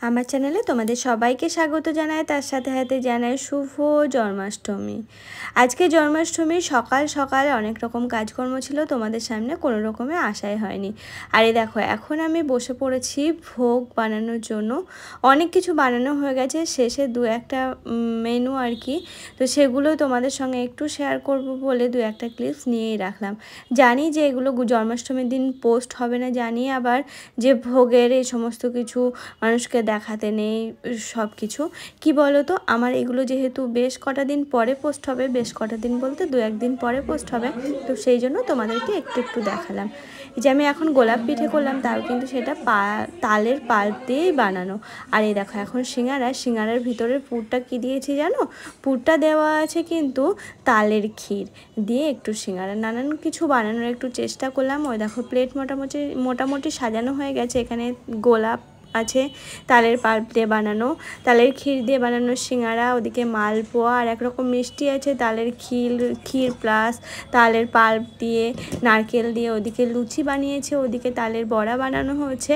আমার চ্যানেলে তোমাদের সবাইকে স্বাগত জানাই, তার সাথে সাথে জানাই শুভ জন্মাষ্টমী। আজকে জন্মাষ্টমীর সকাল সকাল অনেক রকম কাজকর্ম ছিল, তোমাদের সামনে কোনো রকমে আশাই হয়নি। আর এই দেখো এখন আমি বসে পড়েছি ভোগ বানানোর জন্য। অনেক কিছু বানানো হয়ে গেছে, শেষে দু একটা মেনু আর কি, তো সেগুলো তোমাদের সঙ্গে একটু শেয়ার করব বলে দু একটা ক্লিপস নিয়েই রাখলাম। জানি যে এগুলো জন্মাষ্টমীর দিন পোস্ট হবে না, জানি আবার যে ভোগের এই সমস্ত কিছু মানুষকে দেখাতে নেই সব কিছু। কী বলো তো, আমার এগুলো যেহেতু বেশ কটা দিন পরে পোস্ট হবে, বেশ কটা দিন বলতে দু একদিন পরে পোস্ট হবে, তো সেই জন্য তোমাদেরকে একটু একটু দেখালাম। যে আমি এখন গোলাপ পিঠে করলাম, তাও কিন্তু সেটা তালের পাল্প দিয়েই বানানো। আর এই দেখো এখন সিঙ্গারার ভিতরের পুরটা কী দিয়েছি জানো? পুরটা দেওয়া আছে কিন্তু তালের ক্ষীর দিয়ে একটু সিঙ্গারা, নানান কিছু বানানোর একটু চেষ্টা করলাম। ওই দেখো প্লেট মোটামুটি সাজানো হয়ে গেছে। এখানে গোলাপ আছে, তালের পাল্প দিয়ে বানানো, তালের ক্ষীর দিয়ে বানানো সিঙ্গারা, ওদিকে মালপোয়া, আর একরকম মিষ্টি আছে তালের ক্ষীর প্লাস তালের পাল্প দিয়ে নারকেল দিয়ে, ওদিকে লুচি বানিয়েছে, ওদিকে তালের বড়া বানানো হয়েছে,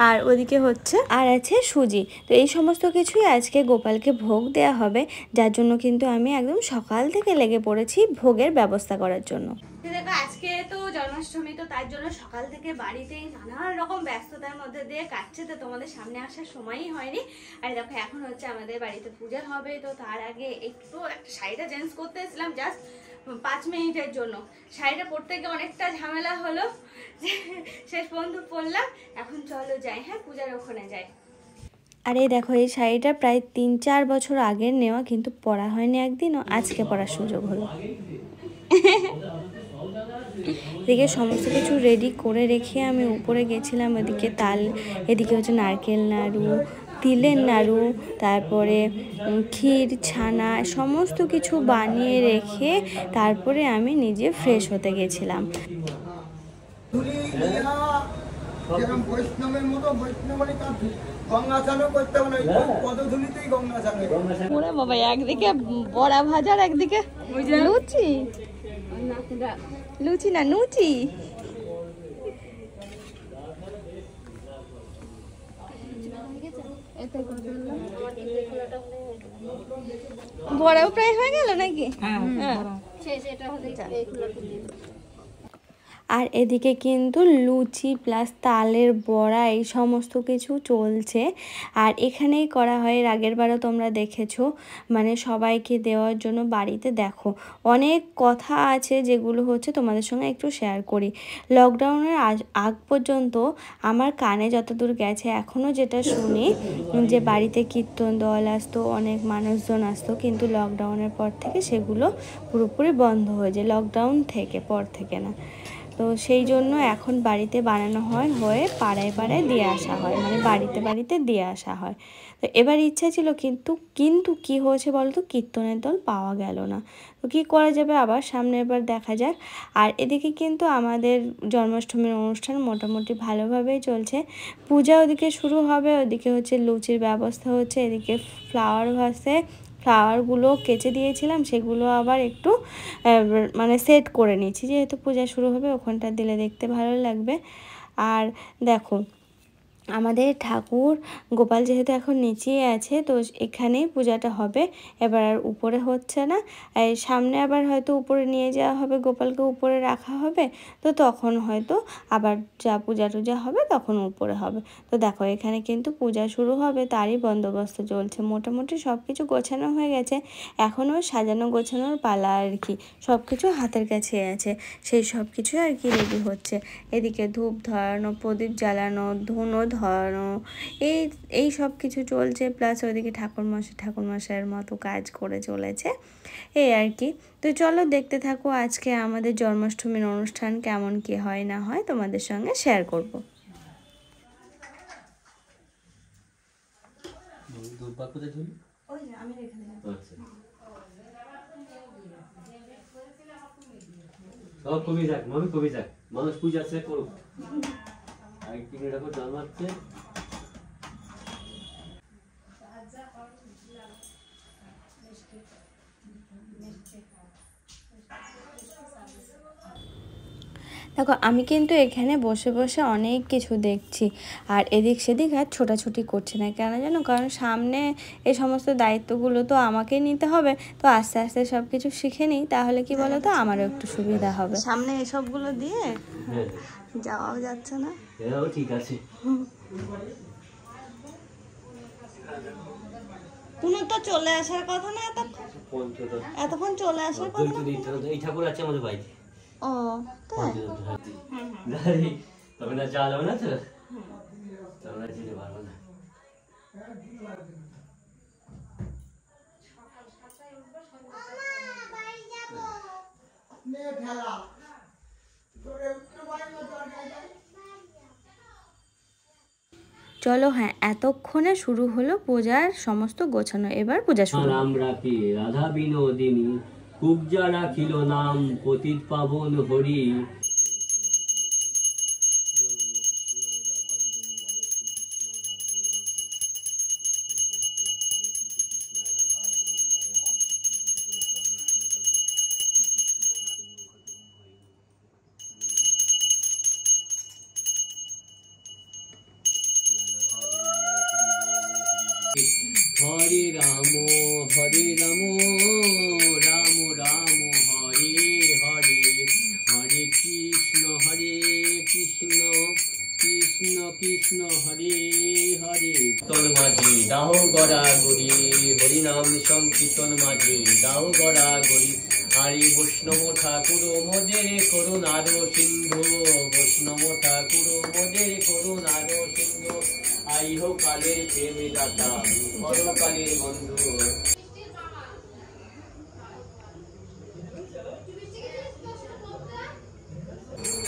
আর ওদিকে হচ্ছে আর আছে সুজি। তো এই সমস্ত কিছুই আজকে গোপালকে ভোগ দেওয়া হবে, যার জন্য কিন্তু আমি একদম সকাল থেকে লেগে পড়েছি ভোগের ব্যবস্থা করার জন্য। দেখো আজকে তো জন্মাষ্টমী, তো তার জন্য সকাল থেকে বাড়িতেই নানান রকম ব্যস্ততার মধ্যে দিয়ে কাটছে, তো তোমাদের সামনে আসার সময়ই হয়নি। আর দেখো এখন হচ্ছে আমাদের বাড়িতে পূজা হবে, তো তার আগে একটু একটা শাড়িটা চেঞ্জ করতে এসেছিলাম জাস্ট 5 মিনিটের জন্য। শাড়িটা পরতে গিয়ে অনেকটা ঝামেলা হলো, শেষ পর্যন্ত পরলাম। এখন চলো যাই, হ্যাঁ পূজার ওখানে যাই। আর এই দেখো এই শাড়িটা প্রায় 3-4 বছর আগের নেওয়া, কিন্তু পরা হয়নি একদিনও, আজকে পরার সুযোগ হলো। এদিকে সমস্ত কিছু রেডি করে রেখে আমি উপরে গেছিলাম। ওদিকে এদিকে হচ্ছে নারকেল নাড়ু, তিলের নাড়ু, তারপরে ক্ষীর, ছানা, সমস্ত কিছু বানিয়ে রেখে তারপরে আমি নিজে ফ্রেশ হতে গেছিলাম। বাবা একদিকে বড়া ভাজার, একদিকে লুচি না নুচি। বড়াও প্রায় হয়ে গেল নাকি? আর এদিকে কিন্তু লুচি প্লাস তালের বড়া এই সমস্ত কিছু চলছে। আর এখানেই করা হয়, আগের বারও তোমরা দেখেছো, মানে সবাইকে দেওয়ার জন্য বাড়িতে। দেখো অনেক কথা আছে যেগুলো হচ্ছে তোমাদের সঙ্গে একটু শেয়ার করি। লকডাউনের আগ পর্যন্ত আমার কানে যতদূর গেছে, এখনও যেটা শুনি যে বাড়িতে কীর্তন দল আসতো, অনেক মানুষজন আসতো, কিন্তু লকডাউনের পর থেকে সেগুলো পুরোপুরি বন্ধ হয়ে যায়, লকডাউন থেকে পর থেকে না। তো সেই জন্য এখন বাড়িতে বানানো হয়ে পাড়ায় পাড়ায় দিয়ে আসা হয়, মানে বাড়িতে দিয়ে আসা হয়। তো এবার ইচ্ছা ছিল, কিন্তু কি হয়েছে বলতো, কীর্তনের দল পাওয়া গেল না। তো কী করা যাবে, আবার সামনের বার দেখা যাক। আর এদিকে কিন্তু আমাদের জন্মাষ্টমীর অনুষ্ঠান মোটামুটি ভালোভাবেই চলছে। পূজা ওদিকে শুরু হবে, ওদিকে হচ্ছে লুচির ব্যবস্থা হচ্ছে, এদিকে ফ্লাওয়ার ভাসে, ফ্লাওয়ারগুলো কেচে দিয়েছিলাম, সেগুলো আবার একটু মানে সেট করে নিচ্ছি, যেহেতু পূজা শুরু হবে ওখানটা দিলে দেখতে ভালো লাগবে। আর দেখো আমাদের ঠাকুর গোপাল যেহেতু এখন নিচেই আছে, তো এখানেই পূজাটা হবে। এবার আর উপরে হচ্ছে না, এই সামনে আবার হয়তো উপরে নিয়ে যাওয়া হবে, গোপালকে উপরে রাখা হবে, তো তখন হয়তো আবার যা পূজা টুজা হবে তখন উপরে হবে। তো দেখো এখানে কিন্তু পূজা শুরু হবে, তারই বন্দোবস্ত চলছে। মোটামুটি সব কিছু গোছানো হয়ে গেছে, এখনও সাজানো গোছানোর পালা আর কি। সব কিছু হাতের কাছে আছে, সেই সব কিছু আর কি রেডি হচ্ছে। এদিকে ধূপ ধরানো, প্রদীপ জ্বালানো, ধুনো ধরানো, এই সব কিছু চলছে। প্লাস ওইদিকে ঠাকুরমশাইয়ের মতো কাজ করে চলেছে, এই আর কি। তো চলো দেখতে থাকো আজকে আমাদের জন্মাষ্টমীর অনুষ্ঠান কেমন কি হয় না হয় তোমাদের সঙ্গে শেয়ার করব। কবি যাক মামি, কবি যাক, মানুষ পূজা সে করুক। আর কি রাখো জন্মাচ্ছে। দেখো আমি কিন্তু এখানে বসে বসে অনেক কিছু দেখছি, আর এদিক সেদিক আর ছোটাছুটি করছি না, কেন জানো? কারণ সামনে এই সমস্ত দায়িত্বগুলো তো আমাকেই নিতে হবে। তো আস্তে আস্তে সব কিছু শিখে নিই, তাহলে কি বলো তো, আমারও একটু সুবিধা হবে। সামনে এসবগুলো দিয়ে যাওয়াও যাচ্ছে না। ঠিক আছে। তুমি তো চলে আসার কথা না, এতক্ষণ চলে আসার কথা না। এই ঠাকুর আছে আমাদের বাড়িতে। ও তাই? তবে না চাল হবে না, তো আমরা যেতে পারবো না। চলো, হ্যাঁ, এতক্ষণে শুরু হলো পূজার সমস্ত গোছানো। এবার পূজা শুরু। নাম রাখি রাধা বিনোদিনী, কুব্জা রাখিল নাম পতিত পাবন হরি। হরে রাম রাম রাম হরে হরে, হরে কৃষ্ণ কৃষ্ণ কৃষ্ণ হরে হরে। তোর মাঝে দাহ গড়া গড়ি, হরি নাম সংকীর্তন মাঝে দাহ গড়া গড়ি। হরে বৈষ্ণব ঠাকুর মোদের করুণার সিন্ধু, বৈষ্ণব ঠাকুর মোদের করুণার সিন্ধু। আইহ কালের প্রেমে দাতা, পরকালের বন্ধু।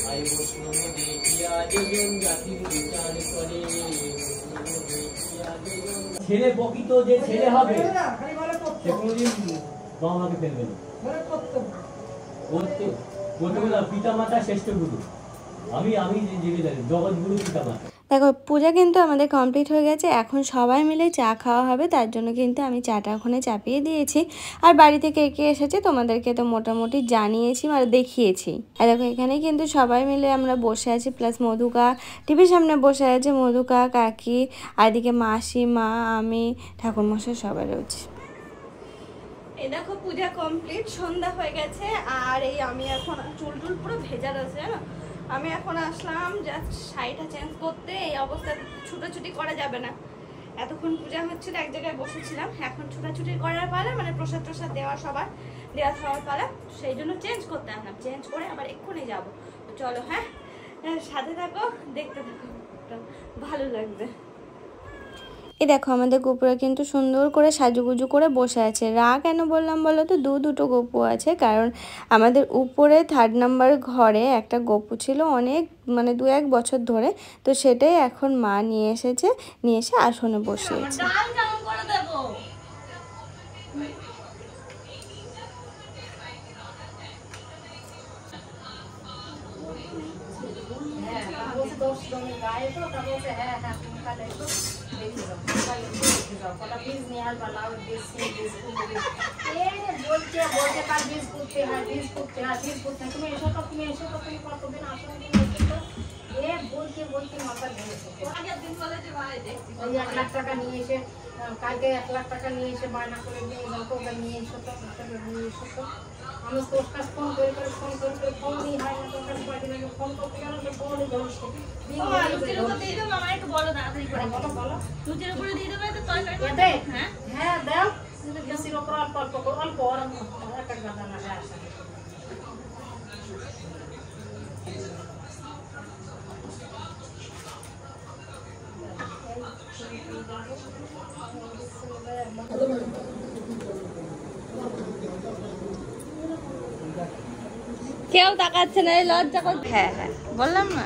আই বৈষ্ণব দেখিয়া যেজন জাতির বিচার করে, ছেলে প্রকৃত যে ছেলে হবে সে কোনোদিন বাবা মাকে ফেলবে না। পিতা মাতা শ্রেষ্ঠ গুরু। আমি জেগে জানি জগৎ গুরু পিতা মাতা। দেখো পূজা কিন্তু আমাদের কমপ্লিট হয়ে গেছে, এখন সবাই মিলে চা খাওয়া হবে। তার জন্য কিন্তু আমি চাটা ওখানে চাপিয়ে দিয়েছি। আর বাড়ি থেকে কে এসেছে তোমাদেরকে তো মোটামুটি জানিয়েছি আর দেখিয়েছি। আর দেখো এখানে কিন্তু সবাই মিলে আমরা বসে আছি, প্লাস মধুকা টিভির সামনে বসে আছে, মধুকা কাকি, আর এদিকে মাসি, মা, আমি, ঠাকুরমশাই সবাই রয়েছে। এই দেখো পূজা কমপ্লিট, সন্ধ্যা হয়ে গেছে। আর এই আমি এখন চুল টুল পুরো ভেজা রয়েছে, জানো। আমি এখন আসলাম জাস্ট শাড়িটা চেঞ্জ করতে। এই অবস্থায় ছুটোছুটি করা যাবে না, এতক্ষণ পূজা হচ্ছিল এক জায়গায় বসেছিলাম। এখন ছুটাছুটি করার পালা, মানে প্রসাদ টসাদ দেওয়া সবার দেওয়া খাওয়ার পালা, সেই জন্য চেঞ্জ করতে আসলাম। চেঞ্জ করে আবার এক্ষুনি যাবো। চলো, হ্যাঁ সাথে থাকো, দেখতে থাকো, ভালো লাগবে। এই দেখো আমাদের গোপুরা কিন্তু সুন্দর করে সাজুগুজু করে বসে আছে। কেন বললাম বলো তো, দুটো গপু আছে, কারণ আমাদের উপরে 3 নাম্বার ঘরে একটা গপু ছিল অনেক, মানে 2-1 বছর ধরে। তো সেটাই এখন মা নিয়ে এসে আসনে বসিয়েছে। কালকে 1 লাখ টাকা নিয়ে এসে বায়না করে নিয়ে যাও, নিয়ে এসো তো, নিয়ে এসো তো। আমি তোর কাছে ফোন করে ফোনই হয় না, তোর কাছে কয়েকদিন আগে ফোন করতে গেল তো ফোনই ধরছে। হ্যাঁ দাও, বেশির ওপর অল্প অল্প এক এক গাদা না আসা। কেউ তাকাচ্ছে না, লজ্জা করছে। হ্যাঁ বললাম না।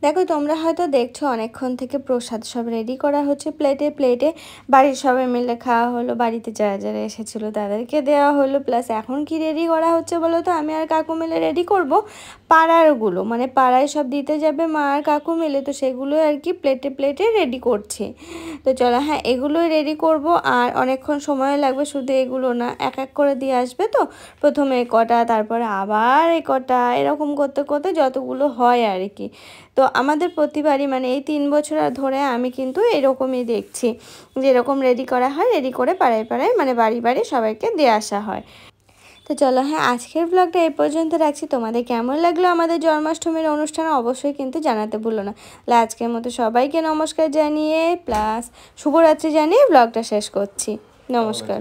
দেখো তোমরা হয়তো দেখছো অনেকক্ষণ থেকে প্রসাদ সব রেডি করা হচ্ছে প্লেটে প্লেটে, বাড়ির সবাই মিলে খাওয়া হলো, বাড়িতে যারা যারা এসেছিলো তাদেরকে দেওয়া হলো। প্লাস এখন কি রেডি করা হচ্ছে বলো তো? আমি আর কাকু মিলে রেডি করব পাড়ারগুলো, মানে পাড়ায় সব দিতে যাবে মা আর কাকু মিলে, তো সেগুলো আর কি প্লেটে প্লেটে রেডি করছি। তো চলো হ্যাঁ এগুলোই রেডি করব, আর অনেকক্ষণ সময় লাগবে, শুধু এগুলো না এক এক করে দিয়ে আসবে। তো প্রথমে এ কটা, তারপরে আবার এ কটা, এরকম করতে করতে যতগুলো হয় আর কি। তো আমাদের প্রতিবারই মানে এই 3 বছর ধরে আমি কিন্তু এরকমই দেখছি, যেরকম রেডি করা হয়, রেডি করে পাড়ায় পাড়ায় মানে বাড়ি বাড়ি সবাইকে দিয়ে আসা হয়। তো চলো হ্যাঁ আজকের ব্লগটা এই পর্যন্ত রাখছি। তোমাদের কেমন লাগলো আমাদের জন্মাষ্টমীর অনুষ্ঠান অবশ্যই কিন্তু জানাতে ভুলো না। আজকের মতো সবাইকে নমস্কার জানিয়ে প্লাস শুভরাত্রি জানিয়ে ব্লগটা শেষ করছি। নমস্কার।